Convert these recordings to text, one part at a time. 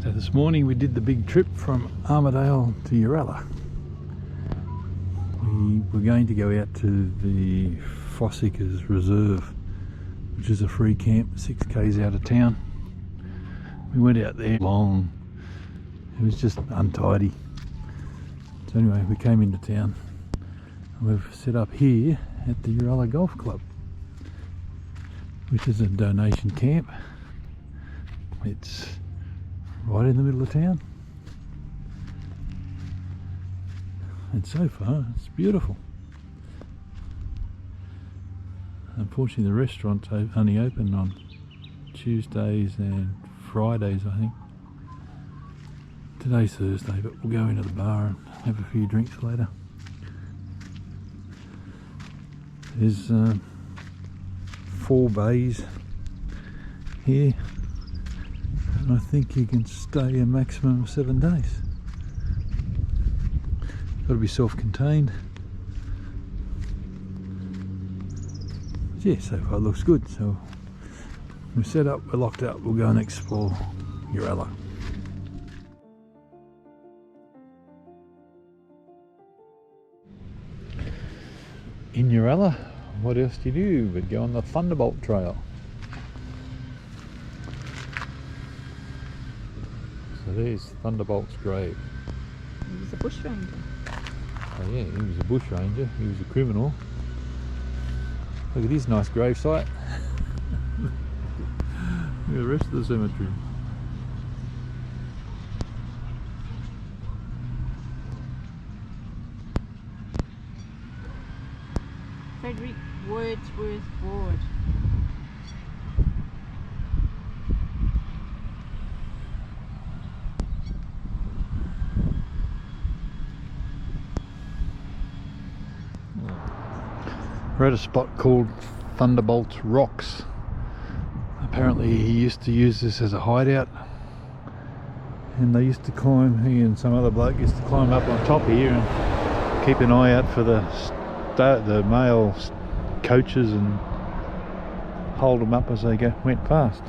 So this morning we did the big trip from Armidale to Uralla. We were going to go out to the Fossickers Reserve, which is a free camp 6 k's out of town. We went out there long, it was just untidy. So anyway, we came into town and we've set up here at the Uralla Golf Club, which is a donation camp. It's right in the middle of town, and so far it's beautiful. Unfortunately the restaurant's only open on Tuesdays and Fridays, I think. Today's Thursday, but we'll go into the bar and have a few drinks later. There's 4 bays here, and I think you can stay a maximum of 7 days. Got to be self-contained. Yeah, so far it looks good. So we're set up, we're locked up, we'll go and explore Uralla. In Uralla, what else do you do but go on the Thunderbolt trail? So there's Thunderbolt's grave. He was a bushranger. Oh yeah, he was a bushranger, he was a criminal. Look at his nice grave site. Look at the rest of the cemetery. Frederick Wordsworth Ward. We're at a spot called Thunderbolt Rocks. Apparently he used to use this as a hideout, and they used to climb, he and some other bloke used to climb up on top here and keep an eye out for the male coaches and hold them up as they went past.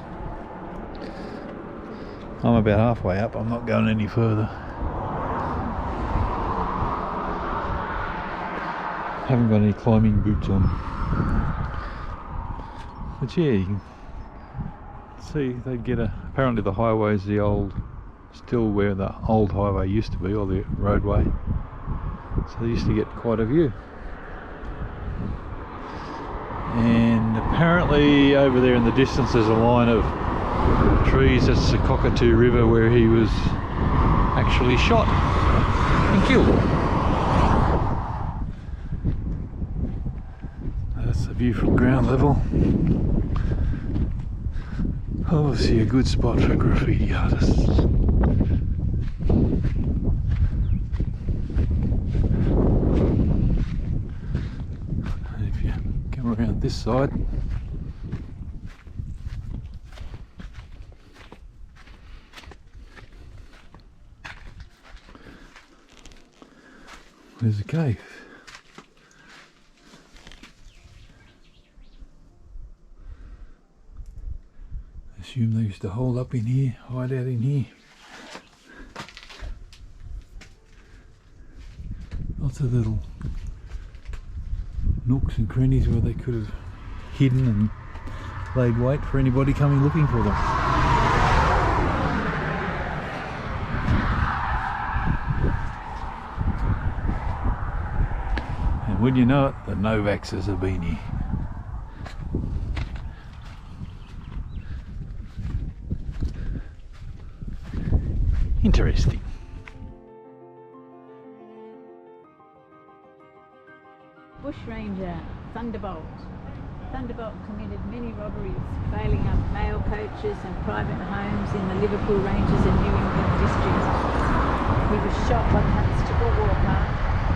I'm about halfway up, I'm not going any further. Haven't got any climbing boots on. But yeah, you can see they get apparently the highway's still where the old highway used to be, or the roadway. So they used to get quite a view. And apparently over there in the distance there's a line of trees. That's the Cockatoo River where he was actually shot and killed. That's the view from ground level. Obviously a good spot for graffiti artists. Around this side, there's a cave. I assume they used to hold up in here, hide out in here. Lots of little nooks and crannies where they could have hidden and laid wait for anybody coming looking for them. And wouldn't you know it, the no-vaxxers have been here. Interesting. Bushranger Thunderbolt. Thunderbolt committed many robberies, bailing up mail coaches and private homes in the Liverpool Ranges and New England districts. He was shot by Constable Walker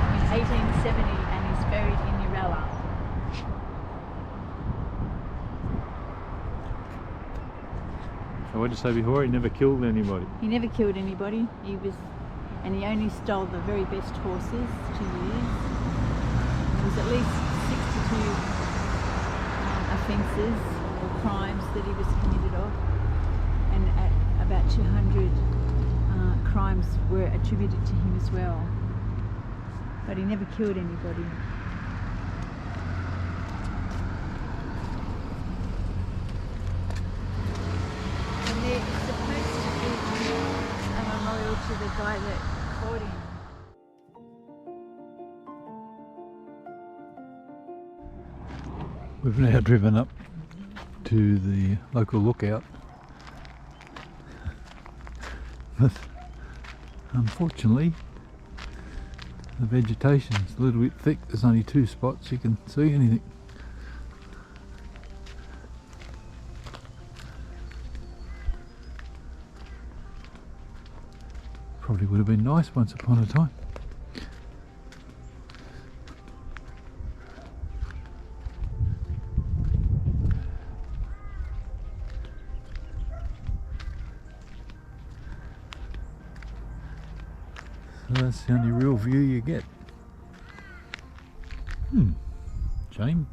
in 1870 and is buried in Uralla. So what did you say before? He never killed anybody? He never killed anybody. He only stole the very best horses to use. There was at least 62 offences or crimes that he was committed of, and at about 200 crimes were attributed to him as well. But he never killed anybody. And there is supposed to be a memorial to the guy that fought him. We've now driven up to the local lookout, but unfortunately the vegetation's a little bit thick. There's only 2 spots you can see anything. Probably would have been nice once upon a time. So that's the only real view you get. Shame.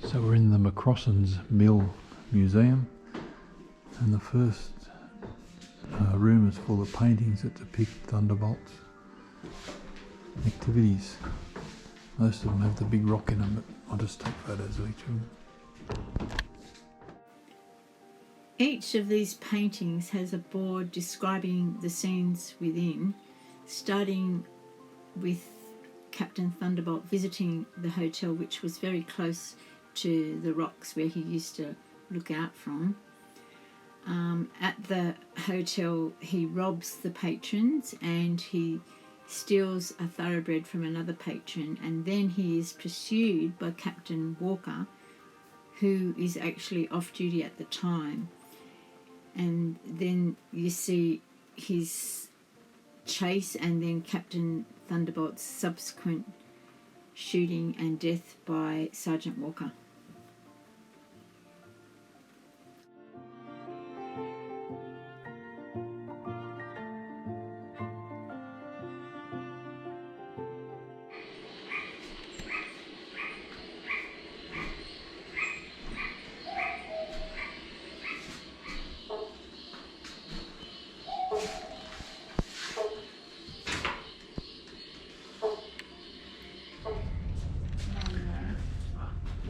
So we're in the McCrossin's Mill Museum, and the first room is full of paintings that depict Thunderbolt's activities. Most of them have the big rock in them, but I'll just take photos of each of them. Each of these paintings has a board describing the scenes within, starting with Captain Thunderbolt visiting the hotel, which was very close to the rocks where he used to look out from. At the hotel, he robs the patrons and he steals a thoroughbred from another patron, and then he is pursued by Captain Walcha, who is actually off duty at the time. And then you see his chase and then Captain Thunderbolt's subsequent shooting and death by Sergeant Walcha.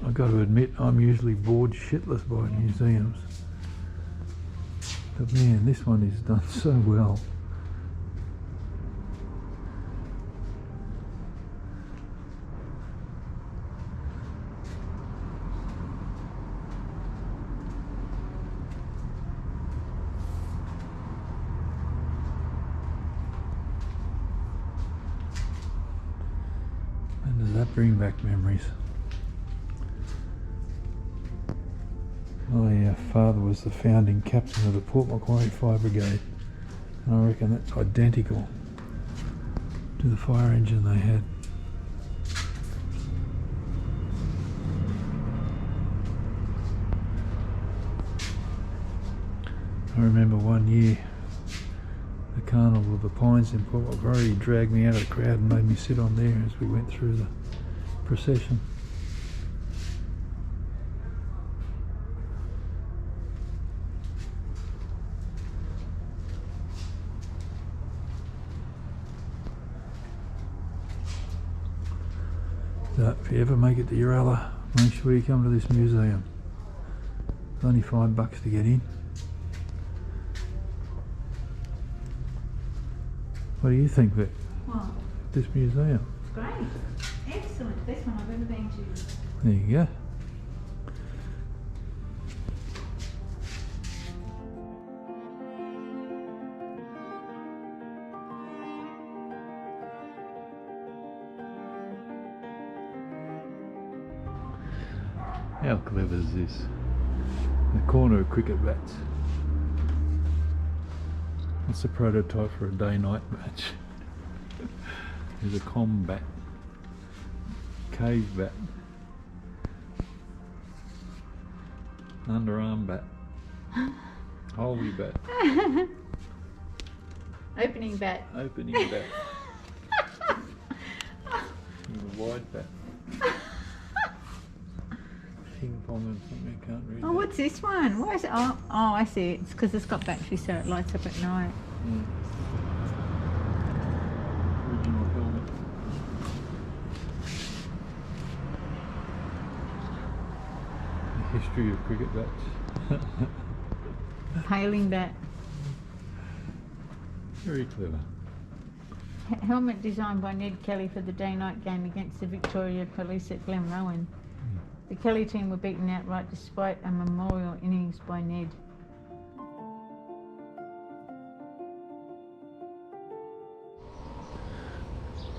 I've got to admit, I'm usually bored shitless by museums, but man, this one is done so well. And does that bring back memories? My father was the founding captain of the Port Macquarie Fire Brigade, and I reckon that's identical to the fire engine they had. I remember one year, the Carnival of the Pines in Port Macquarie dragged me out of the crowd and made me sit on there as we went through the procession. So if you ever make it to Uralla, make sure you come to this museum. It's only $5 to get in. What do you think, Vic? What? This museum? It's great. Excellent. Best one I've ever been to. There you go. How clever is this? The corner of cricket bats. What's the prototype for a day-night match? There's a combat, cave bat, underarm bat, holy bat, Opening bat. opening bat, and a wide bat, ping pong and something, I can't read Oh, that. what's this one? Why is it? Oh, I see. It's because it's got battery, so it lights up at night. Original helmet. The history of cricket bats. Paling bat. Very clever. Helmet designed by Ned Kelly for the day-night game against the Victoria Police at Glenrowan. The Kelly team were beaten outright despite a memorial innings by Ned.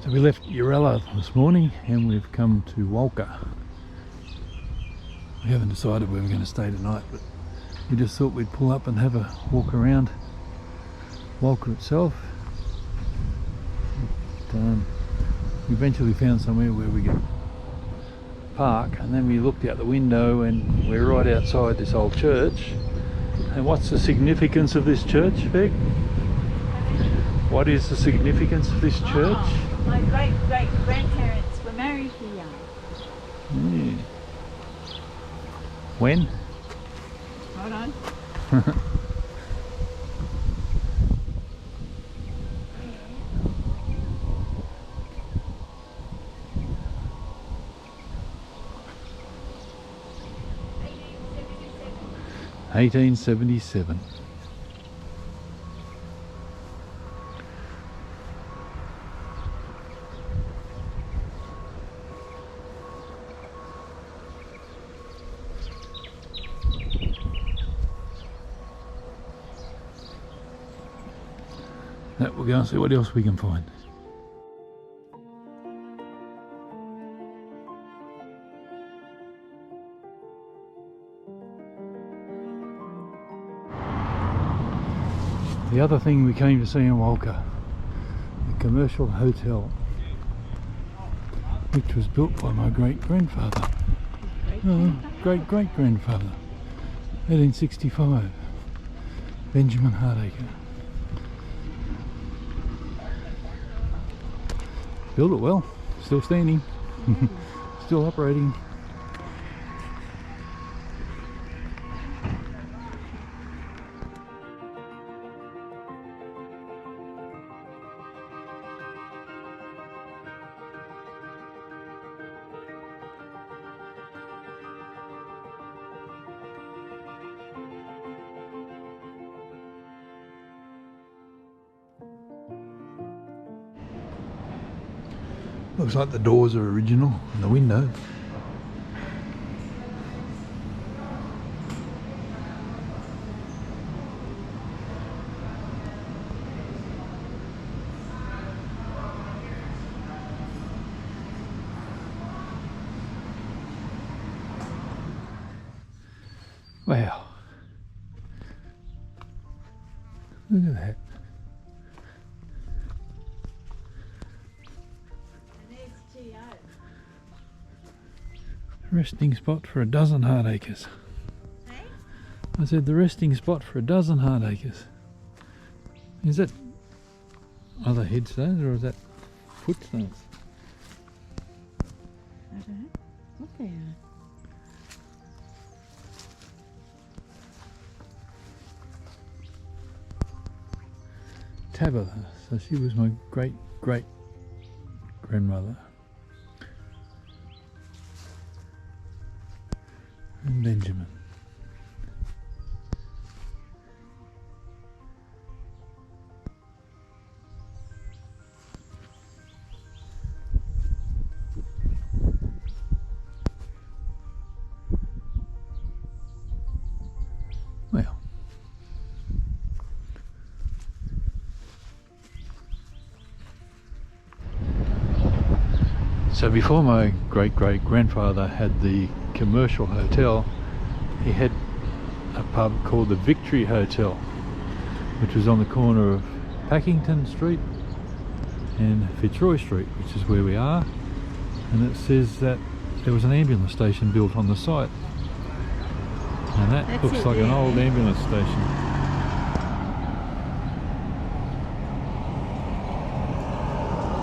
So we left Uralla this morning and we've come to Walcha. We haven't decided where we're going to stay tonight, but we just thought we'd pull up and have a walk around Walcha itself. But, we eventually found somewhere where we could park, and then we looked out the window and we're right outside this old church. And what's the significance of this church, Beck? What is the significance of this church? Oh, my great-great-grandparents were married here. Yeah. When? Hold on. $1877. Now we'll go and see what else we can find. The other thing we came to see in Walcha, the commercial hotel, which was built by my great-grandfather. Great-great-grandfather, 1865, Benjamin Hardacre. Built it well, still standing, still operating. Looks like the doors are original and the window. Wow. Look at that. Resting spot for a dozen Hardacres. Hey? I said the resting spot for a dozen Hardacres. Is that other headstones or is that footstones? I don't know what they are. Tabitha, so she was my great grandmother. And Benjamin. Well, So before my great-great-grandfather had the commercial hotel, he had a pub called the Victory Hotel, which was on the corner of Packington Street and Fitzroy Street, which is where we are. And it says that there was an ambulance station built on the site, and that looks like an old ambulance station.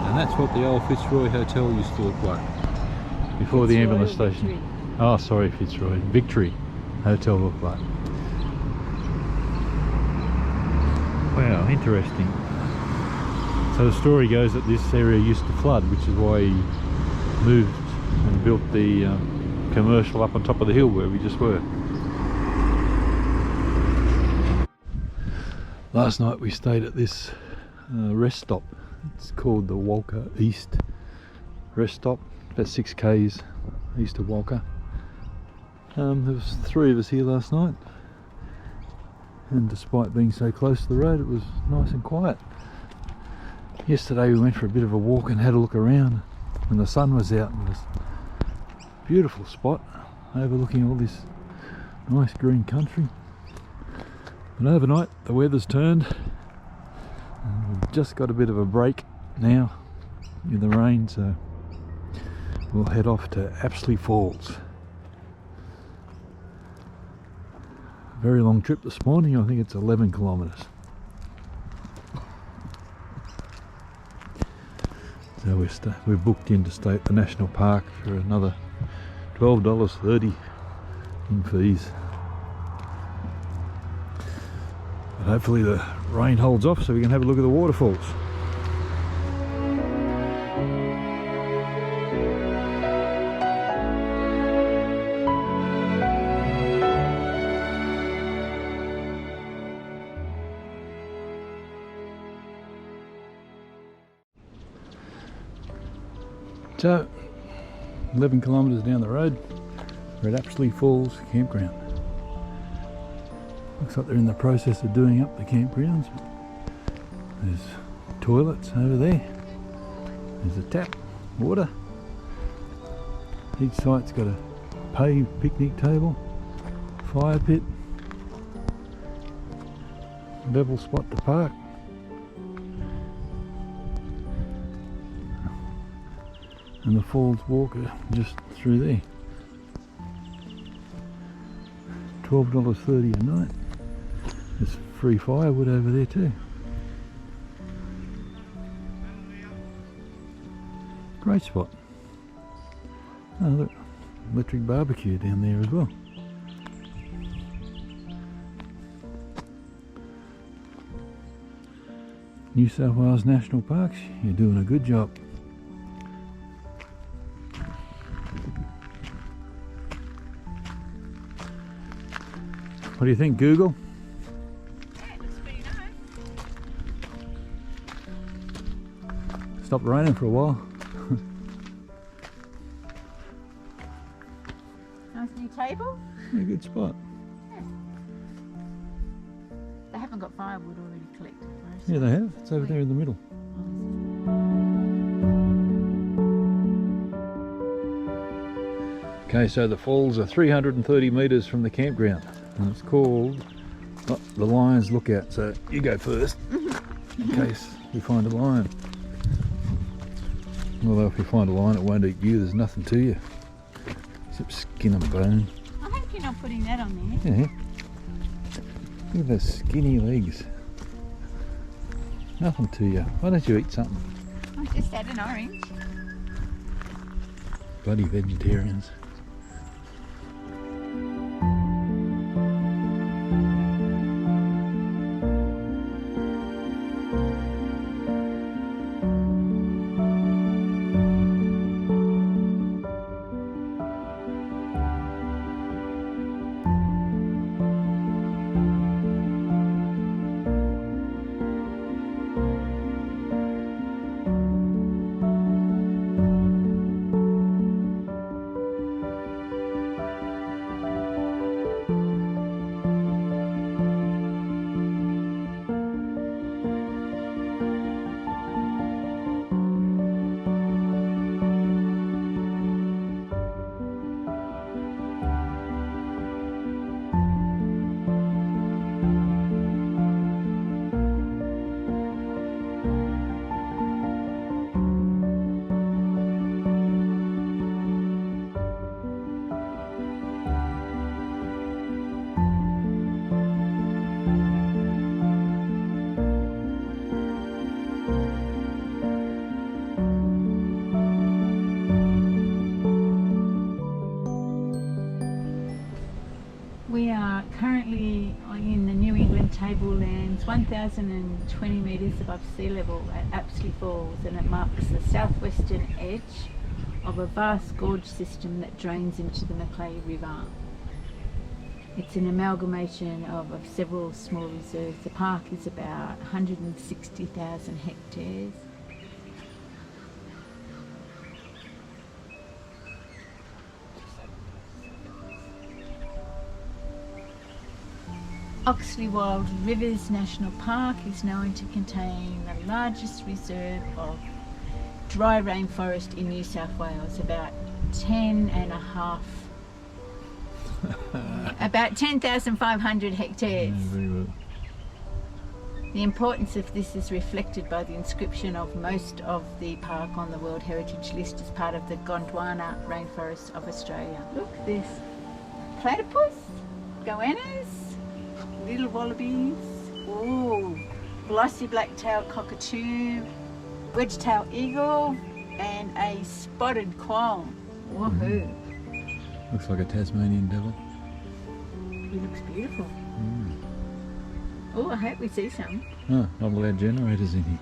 And that's what the old Fitzroy Hotel used to look like before the ambulance station. Oh, sorry, Fitzroy. Victory Hotel looked like. Wow, interesting. So the story goes that this area used to flood, which is why he moved and built the commercial up on top of the hill where we just were. Last night we stayed at this rest stop. It's called the Walcha East rest stop, about 6 k's east of Walcha. There was 3 of us here last night, and despite being so close to the road, it was nice and quiet. Yesterday we went for a bit of a walk and had a look around when the sun was out. It was a beautiful spot overlooking all this nice green country. But overnight the weather's turned, and we've just got a bit of a break now in the rain, so we'll head off to Apsley Falls. Very long trip this morning. I think it's 11 kilometres. So we're booked in to stay at the national park for another $12.30 in fees. But hopefully the rain holds off so we can have a look at the waterfalls. So, 11 kilometres down the road, we're at Apsley Falls campground. Looks like they're in the process of doing up the campgrounds. There's toilets over there. There's a tap, water. Each site's got a paved picnic table, fire pit, level spot to park. And the falls walker just through there. $12.30 a night. There's free firewood over there too. Great spot. Oh look, electric barbecue down there as well. New South Wales National Parks, you're doing a good job. What do you think, Google? Yeah, it looks pretty nice. Stopped raining for a while. Nice new table. Yeah, good spot. Yeah. They haven't got firewood already collected for us. Yeah, they have. It's over there in the middle. Okay, so the falls are 330 metres from the campground, and it's called the Lion's Lookout. So you go first, in case we find a lion. Although if you find a lion, it won't eat you. There's nothing to you except skin and bone. I hope you're not putting that on there. Yeah. Look at those skinny legs. Nothing to you. Why don't you eat something? I just had an orange. Bloody vegetarians. currently in the New England tablelands, 1,020 metres above sea level at Apsley Falls, and it marks the southwestern edge of a vast gorge system that drains into the Macleay River. It's an amalgamation of several small reserves. The park is about 160,000 hectares. Oxley Wild National Park is known to contain the largest reserve of dry rainforest in New South Wales, about 10,500 hectares. Yeah, very well. The importance of this is reflected by the inscription of most of the park on the World Heritage List as part of the Gondwana Rainforest of Australia. Look, there's platypus, goannas, little wallabies, oh, glossy black-tailed cockatoo, wedge-tailed eagle, and a spotted quoll. Woohoo! Looks like a Tasmanian devil. He looks beautiful. Oh, I hope we see some. Oh, not allowed generators in here.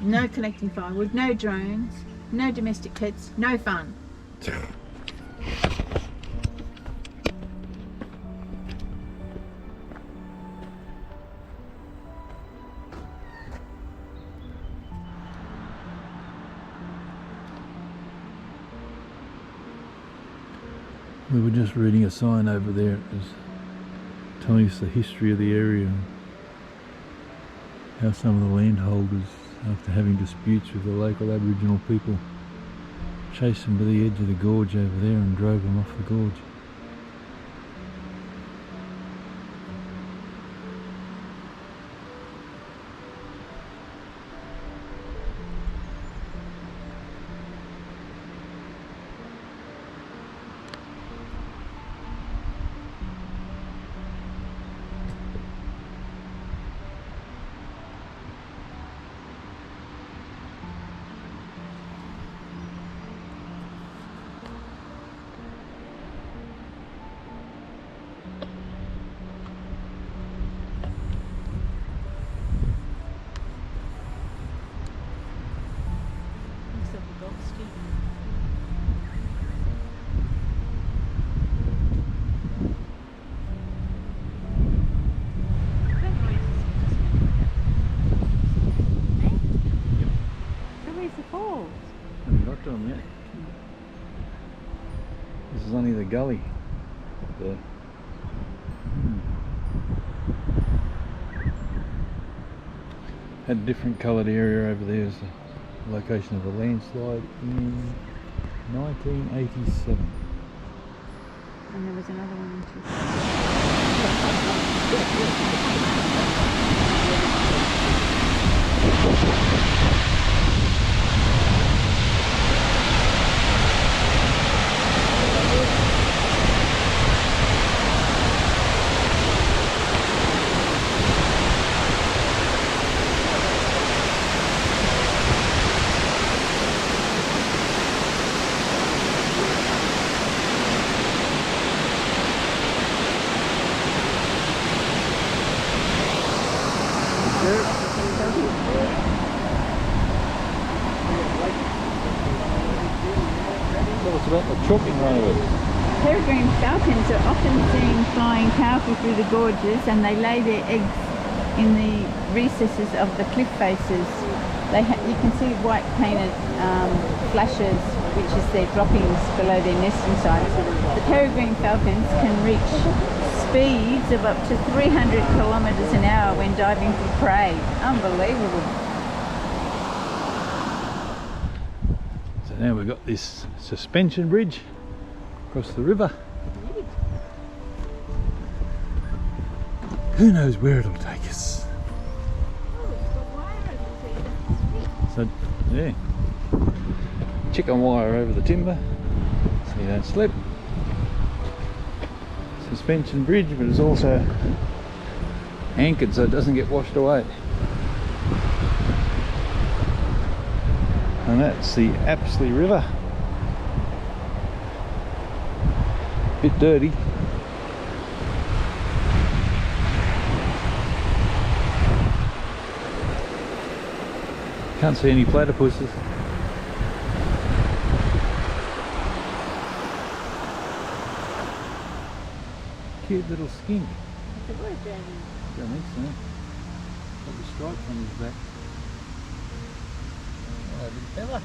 No collecting firewood, no drones, no domestic pets, no fun. We were just reading a sign over there. It was telling us the history of the area and how some of the landholders, after having disputes with the local Aboriginal people, chased them to the edge of the gorge over there and drove them off the gorge. Haven't got to them yet. This is only the gully up there. Had a different coloured area over there as the location of a landslide in 1987. And there was another one About the chalking run of it. Peregrine falcons are often seen flying powerfully through the gorges, and they lay their eggs in the recesses of the cliff faces. You can see white painted flashes, which is their droppings below their nesting sites. The peregrine falcons can reach speeds of up to 300 kilometres an hour when diving for prey. Unbelievable. Now we've got this suspension bridge across the river. Who knows where it'll take us? So, yeah, chicken wire over the timber so you don't slip. Suspension bridge, but it's also anchored so it doesn't get washed away. And that's the Apsley River. Bit dirty. Can't see any platypuses. Cute little skink. It's a word, Jamie. Don't think so. Got the stripes on his back. Oh, big fella.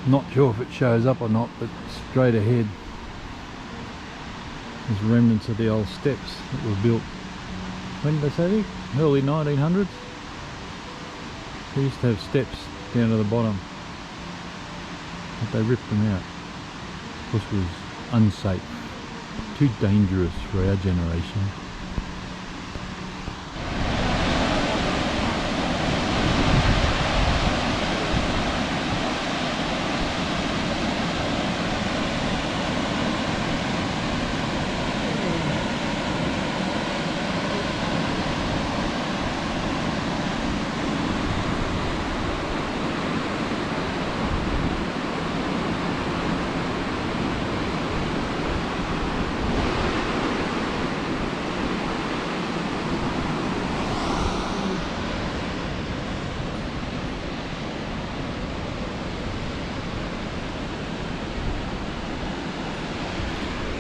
Not sure if it shows up or not, but straight ahead there's remnants of the old steps that were built. When did they say? Early 1900s. They used to have steps down to the bottom, but they ripped them out. Of course, it was unsafe, too dangerous for our generation.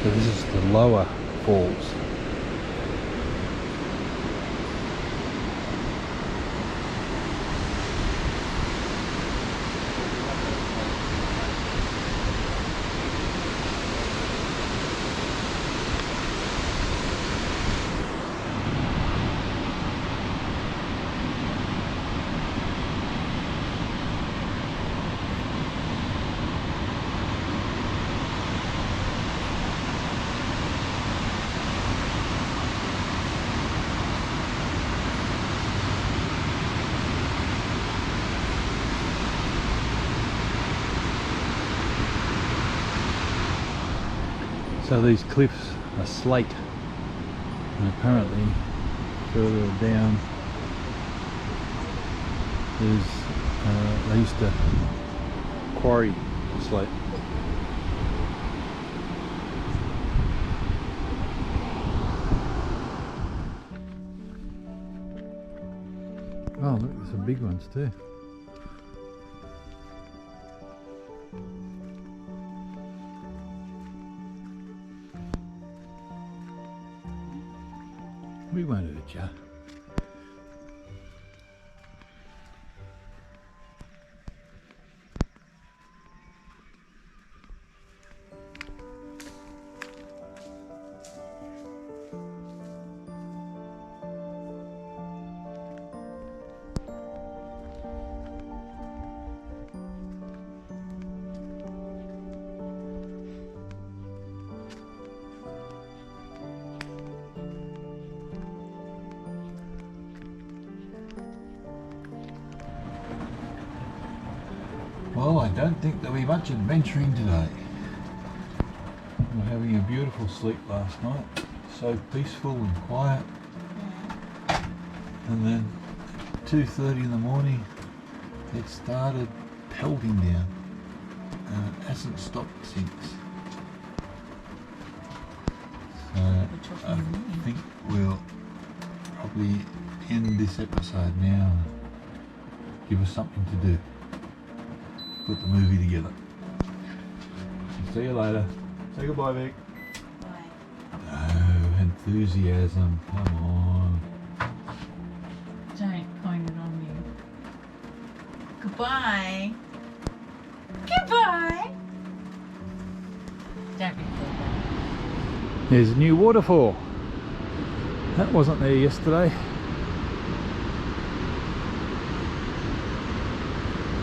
So this is the lower falls. So these cliffs are slate, and apparently further down there's they used to quarry slate. Oh look, there's some big ones too. We won't hurt ya. Well, I don't think there'll be much adventuring today. We were having a beautiful sleep last night, so peaceful and quiet. And then at 2:30 in the morning it started pelting down and it hasn't stopped since. So I think we'll probably end this episode now and give us something to do. Put the movie together. See you later. Say goodbye, Vic. Bye. No enthusiasm. Come on. Don't point it on me. Goodbye. Goodbye. Don't be good. There's a new waterfall. That wasn't there yesterday.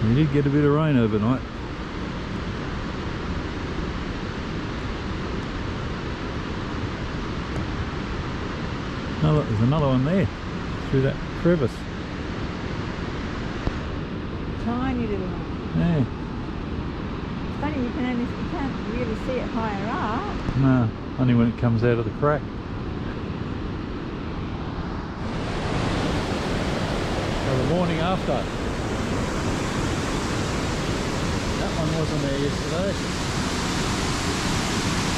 We did get a bit of rain overnight. Oh look, there's another one there, through that crevice. Tiny little one. Yeah. It's funny, you can't really see it higher up. No, only when it comes out of the crack. So the morning after. That one wasn't there yesterday.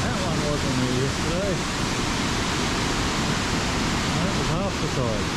That one wasn't down there yesterday. That was half the size.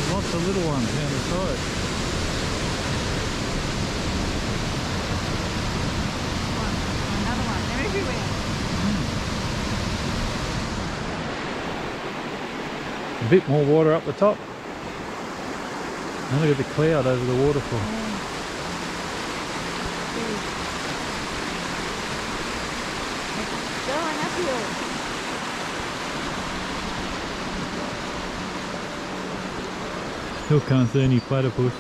Lots of little ones down the side. Another one, they're everywhere. A bit more water up the top. And look at the cloud over the waterfall. It's going uphill. Still can't see any platypus.